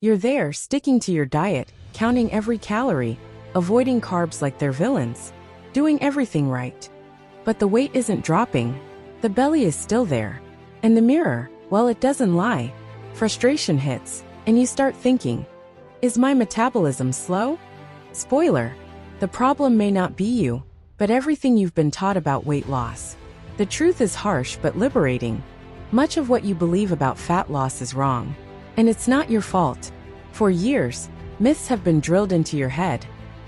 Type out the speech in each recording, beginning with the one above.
You're there, sticking to your diet, counting every calorie, avoiding carbs like they're villains, doing everything right. But the weight isn't dropping. The belly is still there. And the mirror, well, it doesn't lie. Frustration hits, and you start thinking, is my metabolism slow? Spoiler, the problem may not be you, but everything you've been taught about weight loss. The truth is harsh but liberating. Much of what you believe about fat loss is wrong. And it's not your fault. For years, myths have been drilled into your head,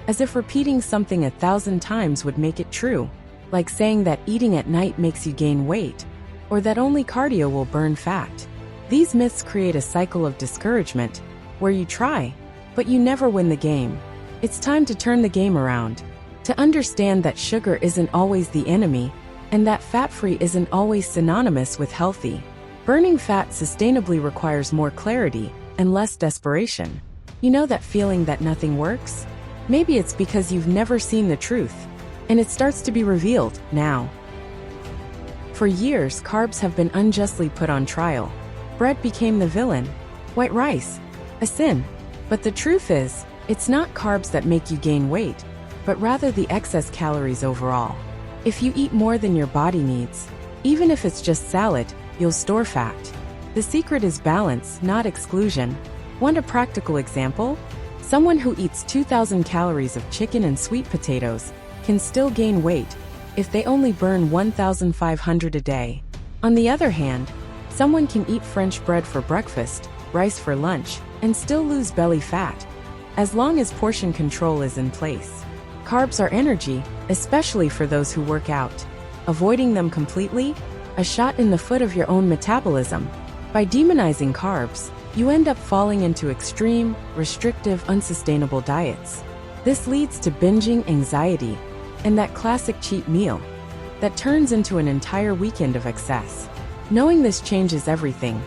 as if repeating something 1,000 times would make it true, like saying that eating at night makes you gain weight, or that only cardio will burn fat. These myths create a cycle of discouragement, where you try, but you never win the game. It's time to turn the game around, to understand that sugar isn't always the enemy, and that fat-free isn't always synonymous with healthy. Burning fat sustainably requires more clarity and less desperation. You know that feeling that nothing works? Maybe it's because you've never seen the truth, and it starts to be revealed now. For years, carbs have been unjustly put on trial. Bread became the villain. White rice, a sin. But the truth is, it's not carbs that make you gain weight, but rather the excess calories overall. If you eat more than your body needs, even if it's just salad, you'll store fat. The secret is balance, not exclusion. Want a practical example? Someone who eats 2,000 calories of chicken and sweet potatoes can still gain weight if they only burn 1,500 a day. On the other hand, someone can eat French bread for breakfast, rice for lunch, and still lose belly fat, as long as portion control is in place. Carbs are energy, especially for those who work out. Avoiding them completely? A shot in the foot of your own metabolism. By demonizing carbs, you end up falling into extreme, restrictive, unsustainable diets. This leads to binging, anxiety, and that classic cheat meal that turns into an entire weekend of excess. Knowing this changes everything.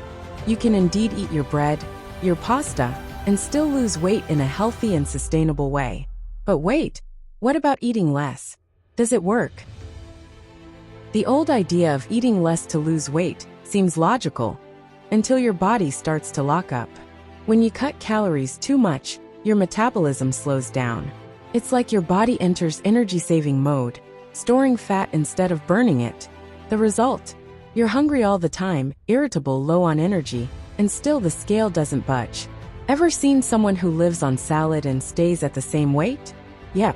You can indeed eat your bread, your pasta, and still lose weight in a healthy and sustainable way. But wait, what about eating less? Does it work? The old idea of eating less to lose weight seems logical, until your body starts to lock up. When you cut calories too much, your metabolism slows down. It's like your body enters energy-saving mode, storing fat instead of burning it. The result? You're hungry all the time, irritable, low on energy, and still the scale doesn't budge. Ever seen someone who lives on salad and stays at the same weight? Yep.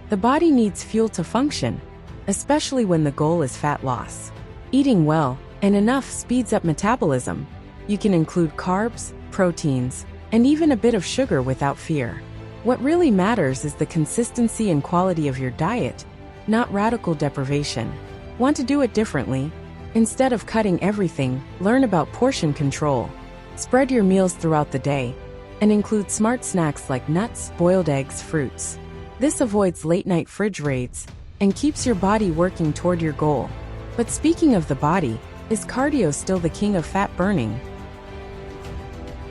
The body needs fuel to function, especially when the goal is fat loss. Eating well and enough speeds up metabolism. You can include carbs, proteins, and even a bit of sugar without fear. What really matters is the consistency and quality of your diet, not radical deprivation. Want to do it differently? Instead of cutting everything, learn about portion control. Spread your meals throughout the day, and include smart snacks like nuts, boiled eggs, fruits. This avoids late-night fridge raids and keeps your body working toward your goal. But speaking of the body, is cardio still the king of fat burning?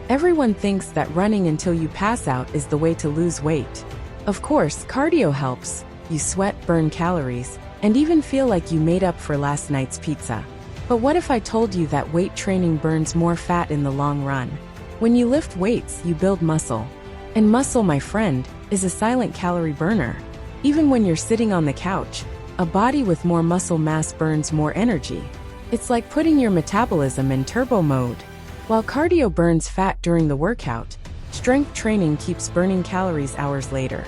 Everyone thinks that running until you pass out is the way to lose weight. Of course, cardio helps. You sweat, burn calories, and even feel like you made up for last night's pizza. But what if I told you that weight training burns more fat in the long run? When you lift weights, you build muscle. And muscle, my friend, is a silent calorie burner. Even when you're sitting on the couch, a body with more muscle mass burns more energy. It's like putting your metabolism in turbo mode. While cardio burns fat during the workout, strength training keeps burning calories hours later.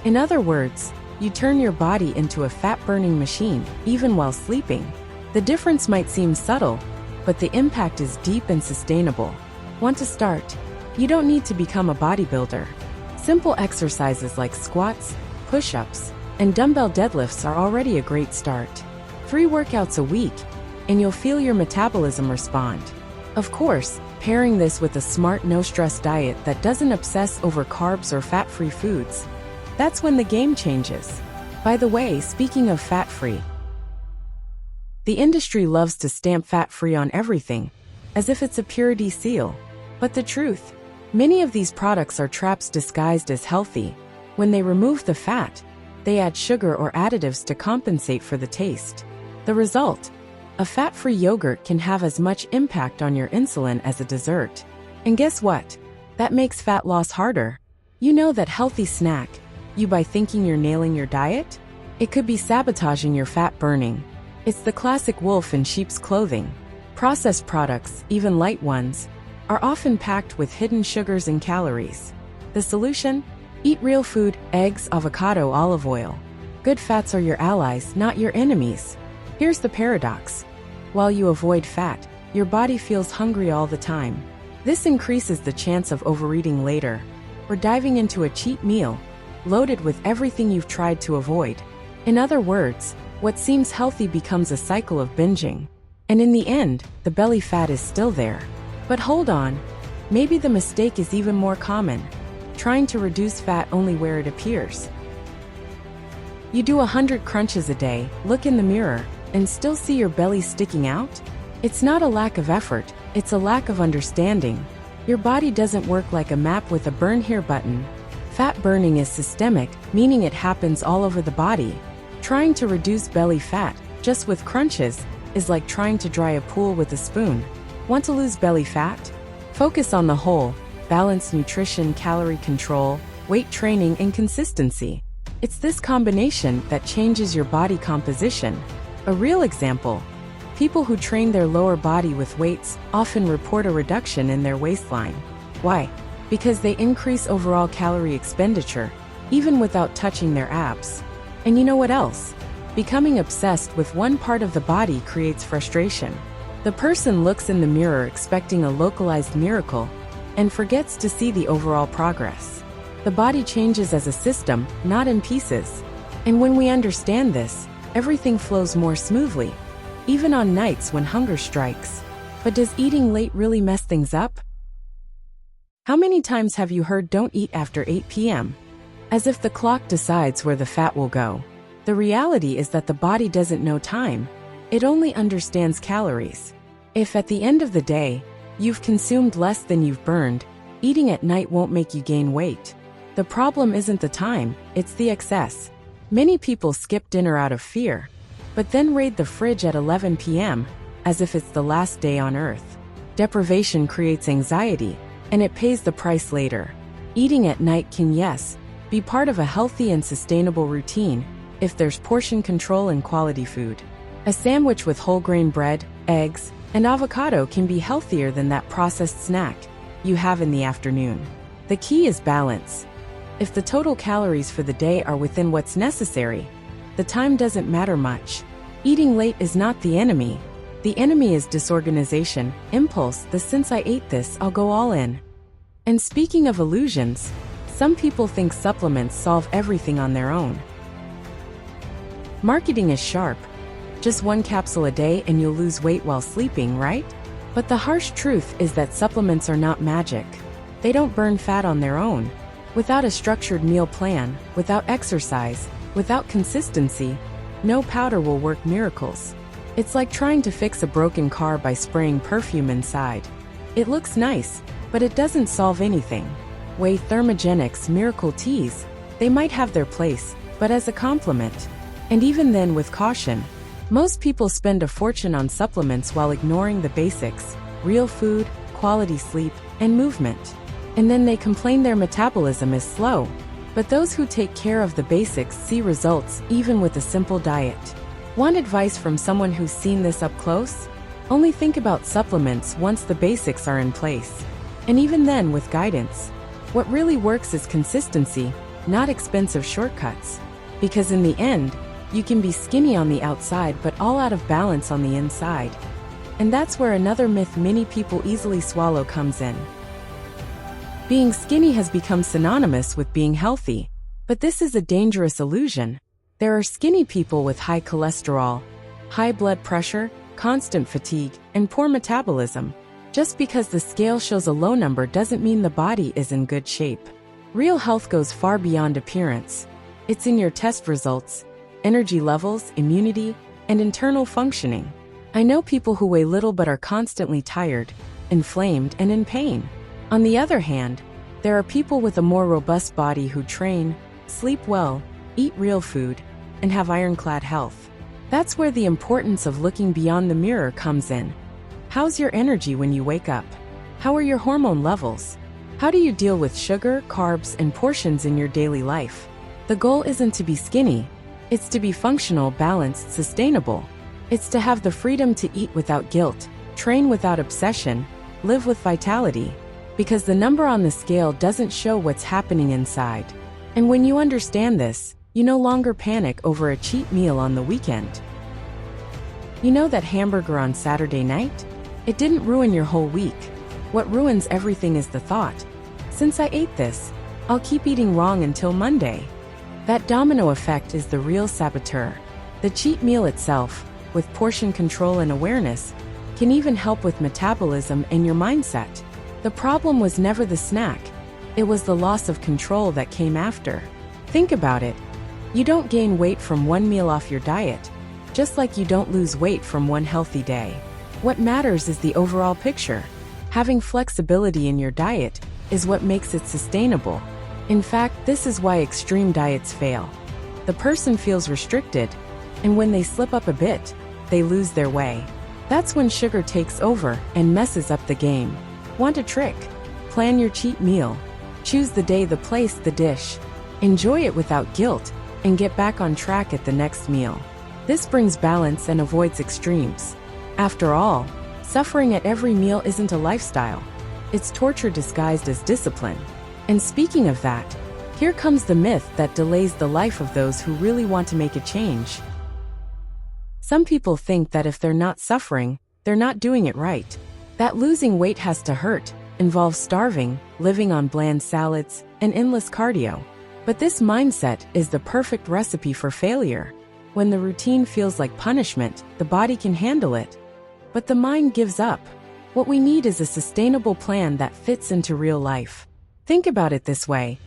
In other words, you turn your body into a fat-burning machine, even while sleeping. The difference might seem subtle, but the impact is deep and sustainable. Want to start? You don't need to become a bodybuilder. Simple exercises like squats, push-ups, and dumbbell deadlifts are already a great start. 3 workouts a week, and you'll feel your metabolism respond. Of course, pairing this with a smart, no-stress diet that doesn't obsess over carbs or fat-free foods. That's when the game changes. By the way, speaking of fat-free, the industry loves to stamp fat-free on everything, as if it's a purity seal. But the truth? Many of these products are traps disguised as healthy. When they remove the fat, they add sugar or additives to compensate for the taste. The result? A fat-free yogurt can have as much impact on your insulin as a dessert. And guess what? That makes fat loss harder. You know that healthy snack you buy thinking you're nailing your diet? It could be sabotaging your fat burning. It's the classic wolf in sheep's clothing. Processed products, even light ones, are often packed with hidden sugars and calories. The solution? Eat real food, eggs, avocado, olive oil. Good fats are your allies, not your enemies. Here's the paradox. While you avoid fat, your body feels hungry all the time. This increases the chance of overeating later, or diving into a cheat meal, loaded with everything you've tried to avoid. In other words, what seems healthy becomes a cycle of binging. And in the end, the belly fat is still there. But hold on, maybe the mistake is even more common, trying to reduce fat only where it appears. You do 100 crunches a day, look in the mirror, and still see your belly sticking out? It's not a lack of effort, it's a lack of understanding. Your body doesn't work like a map with a burn here button. Fat burning is systemic, meaning it happens all over the body. Trying to reduce belly fat, just with crunches, is like trying to dry a pool with a spoon. Want to lose belly fat? Focus on the whole, balanced nutrition, calorie control, weight training, and consistency. It's this combination that changes your body composition. A real example: people who train their lower body with weights often report a reduction in their waistline. Why? Because they increase overall calorie expenditure, even without touching their abs. And you know what else? Becoming obsessed with one part of the body creates frustration. The person looks in the mirror expecting a localized miracle and forgets to see the overall progress. The body changes as a system, not in pieces. And when we understand this, everything flows more smoothly, even on nights when hunger strikes. But does eating late really mess things up? How many times have you heard "don't eat after 8 p.m.? As if the clock decides where the fat will go. The reality is that the body doesn't know time. It only understands calories. If at the end of the day, you've consumed less than you've burned, eating at night won't make you gain weight. The problem isn't the time, it's the excess. Many people skip dinner out of fear, but then raid the fridge at 11 p.m., as if it's the last day on earth. Deprivation creates anxiety, and it pays the price later. Eating at night can, yes, be part of a healthy and sustainable routine if there's portion control and quality food. A sandwich with whole grain bread, eggs, and avocado can be healthier than that processed snack you have in the afternoon. The key is balance. If the total calories for the day are within what's necessary, the time doesn't matter much. Eating late is not the enemy. The enemy is disorganization, impulse, the "since I ate this, I'll go all in." And speaking of illusions, some people think supplements solve everything on their own. Marketing is sharp. Just one capsule a day and you'll lose weight while sleeping, right? But the harsh truth is that supplements are not magic. They don't burn fat on their own. Without a structured meal plan, without exercise, without consistency, no powder will work miracles. It's like trying to fix a broken car by spraying perfume inside. It looks nice, but it doesn't solve anything. Whey thermogenics, miracle teas, they might have their place, but as a complement. And even then, with caution. Most people spend a fortune on supplements while ignoring the basics: real food, quality sleep, and movement. And then they complain their metabolism is slow. But those who take care of the basics see results even with a simple diet. Want advice from someone who's seen this up close? Only think about supplements once the basics are in place. And even then, with guidance. What really works is consistency, not expensive shortcuts. Because in the end, you can be skinny on the outside but all out of balance on the inside. And that's where another myth many people easily swallow comes in. Being skinny has become synonymous with being healthy. But this is a dangerous illusion. There are skinny people with high cholesterol, high blood pressure, constant fatigue, and poor metabolism. Just because the scale shows a low number doesn't mean the body is in good shape. Real health goes far beyond appearance. It's in your test results, energy levels, immunity, and internal functioning. I know people who weigh little but are constantly tired, inflamed, and in pain. On the other hand, there are people with a more robust body who train, sleep well, eat real food, and have ironclad health. That's where the importance of looking beyond the mirror comes in. How's your energy when you wake up? How are your hormone levels? How do you deal with sugar, carbs, and portions in your daily life? The goal isn't to be skinny. It's to be functional, balanced, sustainable. It's to have the freedom to eat without guilt, train without obsession, live with vitality. Because the number on the scale doesn't show what's happening inside. And when you understand this, you no longer panic over a cheat meal on the weekend. You know that hamburger on Saturday night? It didn't ruin your whole week. What ruins everything is the thought. Since I ate this, I'll keep eating wrong until Monday. That domino effect is the real saboteur. The cheat meal itself, with portion control and awareness, can even help with metabolism and your mindset. The problem was never the snack. It was the loss of control that came after. Think about it. You don't gain weight from one meal off your diet, just like you don't lose weight from one healthy day. What matters is the overall picture. Having flexibility in your diet is what makes it sustainable. In fact, this is why extreme diets fail. The person feels restricted, and when they slip up a bit, they lose their way. That's when sugar takes over and messes up the game. Want a trick? Plan your cheat meal. Choose the day, the place, the dish. Enjoy it without guilt, and get back on track at the next meal. This brings balance and avoids extremes. After all, suffering at every meal isn't a lifestyle. It's torture disguised as discipline. And speaking of that, here comes the myth that delays the life of those who really want to make a change. Some people think that if they're not suffering, they're not doing it right. That losing weight has to hurt, involves starving, living on bland salads, and endless cardio. But this mindset is the perfect recipe for failure. When the routine feels like punishment, the body can handle it. But the mind gives up. What we need is a sustainable plan that fits into real life. Think about it this way.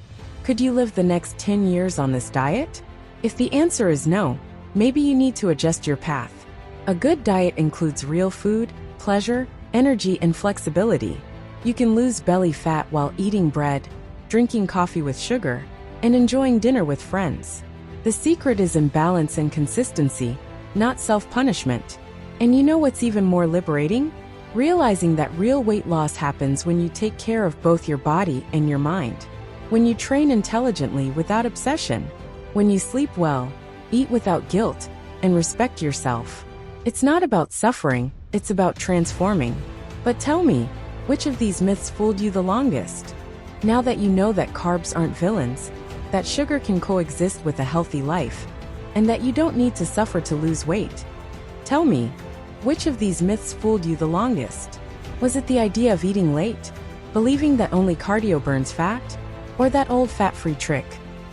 Could you live the next 10 years on this diet? If the answer is no, maybe you need to adjust your path. A good diet includes real food, pleasure, energy, and flexibility. You can lose belly fat while eating bread, drinking coffee with sugar, and enjoying dinner with friends. The secret is in balance and consistency, not self-punishment. And you know what's even more liberating? Realizing that real weight loss happens when you take care of both your body and your mind. When you train intelligently without obsession. When you sleep well, eat without guilt, and respect yourself. It's not about suffering, it's about transforming. But tell me, which of these myths fooled you the longest? Now that you know that carbs aren't villains, that sugar can coexist with a healthy life, and that you don't need to suffer to lose weight. Tell me, which of these myths fooled you the longest? Was it the idea of eating late? Believing that only cardio burns fat? Or that old fat-free trick?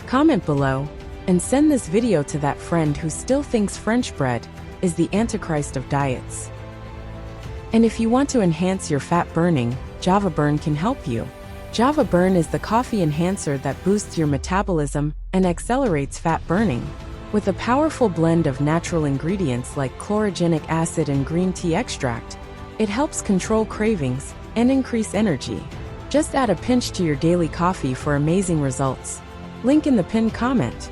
Comment below, and send this video to that friend who still thinks French bread is the antichrist of diets. And if you want to enhance your fat burning, Java Burn can help you. Java Burn is the coffee enhancer that boosts your metabolism and accelerates fat burning. With a powerful blend of natural ingredients like chlorogenic acid and green tea extract, it helps control cravings and increase energy. Just add a pinch to your daily coffee for amazing results. Link in the pinned comment.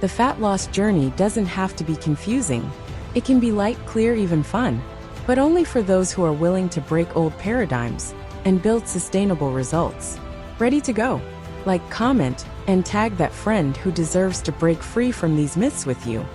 The fat loss journey doesn't have to be confusing. It can be light, clear, even fun, but only for those who are willing to break old paradigms and build sustainable results. Ready to go? Like, comment, and tag that friend who deserves to break free from these myths with you.